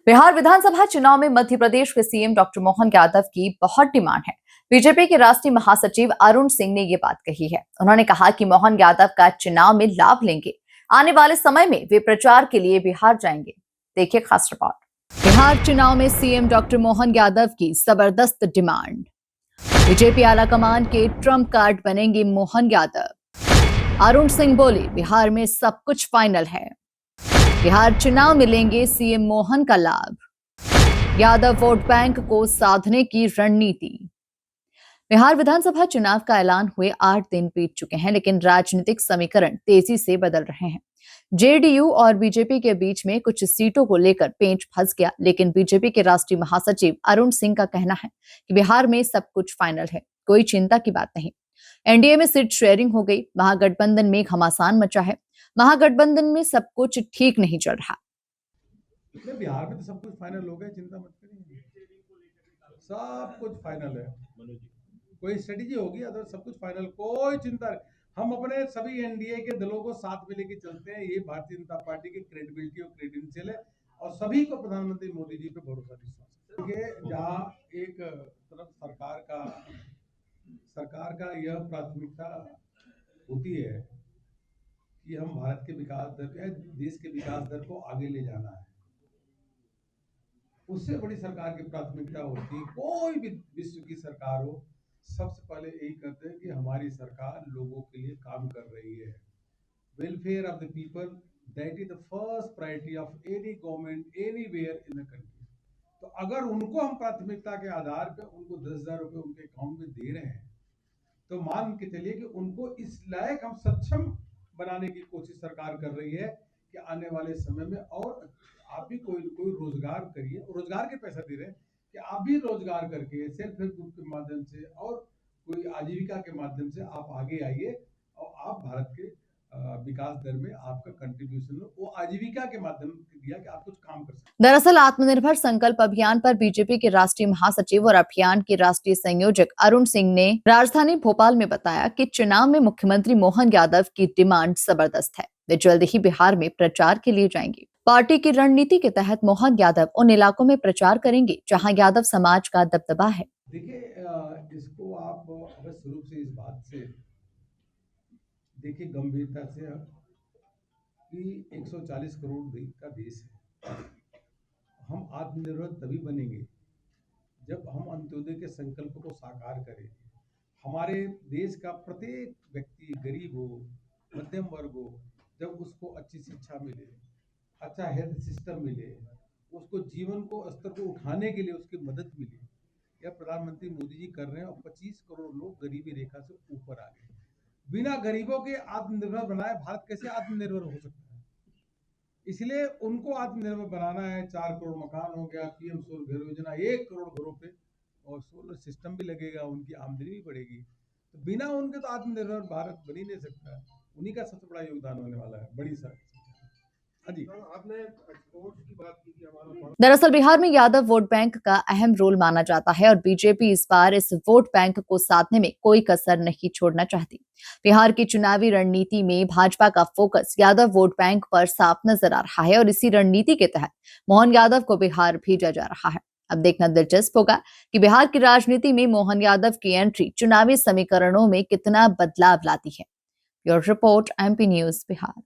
बिहार विधानसभा चुनाव में मध्य प्रदेश के सीएम डॉक्टर मोहन यादव की बहुत डिमांड है। बीजेपी के राष्ट्रीय महासचिव अरुण सिंह ने ये बात कही है। उन्होंने कहा कि मोहन यादव का चुनाव में लाभ लेंगे। आने वाले समय में वे प्रचार के लिए बिहार जाएंगे। देखिए खास रिपोर्ट। बिहार चुनाव में सीएम डॉक्टर मोहन यादव की जबरदस्त डिमांड। बीजेपी आलाकमान के ट्रम्प कार्ड बनेंगे मोहन यादव। अरुण सिंह बोले, बिहार में सब कुछ फाइनल है। बिहार चुनाव में लेंगे सीएम मोहन का लाभ। यादव वोट बैंक को साधने की रणनीति। बिहार विधानसभा चुनाव का ऐलान हुए 8 दिन बीत चुके हैं, लेकिन राजनीतिक समीकरण तेजी से बदल रहे हैं। जेडीयू और बीजेपी के बीच में कुछ सीटों को लेकर पेंच फंस गया, लेकिन बीजेपी के राष्ट्रीय महासचिव अरुण सिंह का कहना है कि बिहार में सब कुछ फाइनल है, कोई चिंता की बात नहीं। एनडीए में सीट शेयरिंग हो गई, महागठबंधन में घमासान मचा है। महागठबंधन में सब कुछ ठीक नहीं चल रहा। बिहार में तो सब कुछ फाइनल हो गया, चिंता मत करिए, सब कुछ फाइनल है। कोई स्ट्रेटेजी होगी, अदर सब कुछ फाइनल, कोई चिंता नहीं। हम अपने सभी एनडीए के दलों को साथ में लेके चलते हैं। ये भारतीय जनता पार्टी की क्रेडिबिलिटी और क्रेडेंशियल है और सभी को प्रधानमंत्री मोदी जी पे भरोसा विश्वास है। देखिए, जहाँ एक तरफ सरकार का यह प्राथमिकता होती है कि हम भारत के विकास दर या देश के विकास दर को आगे ले जाना है, उससे बड़ी सरकार की प्राथमिकता होती है। कोई भी विश्व की सरकार हो, सबसे पहले यही करते हैं कि हमारी सरकार लोगों के लिए काम कर रही है। Welfare of the people, that is the first priority of any government anywhere in the country. तो अगर उनको हम प्राथमिकता के आधार पर उनको 10,000 रुपए उनके अकाउंट में दे रहे हैं, तो मान के चलिए कि उनको इस लायक हम सक्षम बनाने की कोशिश सरकार कर रही है कि आने वाले समय में और आप भी कोई रोजगार करिए। रोजगार के पैसा दे रहे हैं कि आप भी रोजगार करके सेल्फ हेल्प ग्रुप के माध्यम से और कोई आजीविका के माध्यम से आप आगे आइए और आप भारत के विकास दर में आपका कंट्रीब्यूशन हो, वो आजीविका के माध्यम से दिया कि आप कुछ काम कर सकते। दरअसल आत्मनिर्भर संकल्प अभियान पर बीजेपी के राष्ट्रीय महासचिव और अभियान के राष्ट्रीय संयोजक अरुण सिंह ने राजधानी भोपाल में बताया कि चुनाव में मुख्यमंत्री मोहन यादव की डिमांड जबरदस्त है। वे जल्द ही बिहार में प्रचार के लिए जाएंगे। पार्टी की रणनीति के तहत मोहन यादव उन इलाकों में प्रचार करेंगे जहां यादव समाज का दबदबा है। देखिए, इसको आप अवश्य रूप से इस बात से देखिए गंभीरता से कि 140 करोड़ का देश है। हम आत्मनिर्भर तभी बनेंगे जब हम अंत्योदय के संकल्प को साकार करें। हमारे देश का प्रत्येक व्यक्ति, गरीब हो, मध्यम वर्ग हो, जब उसको अच्छी शिक्षा मिले, अच्छा हेल्थ सिस्टम मिले, उसको जीवन को स्तर को उठाने के लिए उसकी मदद मिले। यह प्रधानमंत्री मोदी जी कर रहे हैं और 25 करोड़ लोग गरीबी रेखा से ऊपर आ गए। बिना गरीबों के आत्मनिर्भर बनाए भारत कैसे आत्मनिर्भर हो सकता है? इसलिए उनको आत्मनिर्भर बनाना है। 4 करोड़ मकान हो गया, पीएम सूर्य घर योजना 1 करोड़ घरों पे, और सोलर सिस्टम भी लगेगा, उनकी आमदनी भी बढ़ेगी। तो बिना उनके तो आत्मनिर्भर भारत बन ही नहीं सकता है। उन्हीं का सबसे बड़ा योगदान होने वाला है, बड़ी सा। आपने एक्सपोर्ट्स की बात की कि हमारा दरअसल बिहार में यादव वोट बैंक का अहम रोल माना जाता है और बीजेपी इस बार इस वोट बैंक को साधने में कोई कसर नहीं छोड़ना चाहती। बिहार की चुनावी रणनीति में भाजपा का फोकस यादव वोट बैंक पर साफ नजर आ रहा है और इसी रणनीति के तहत मोहन यादव को बिहार भेजा जा रहा है। अब देखना दिलचस्प होगा कि बिहार की राजनीति में मोहन यादव की एंट्री चुनावी समीकरणों में कितना बदलाव लाती है। Bureau report, MP news, Bihar.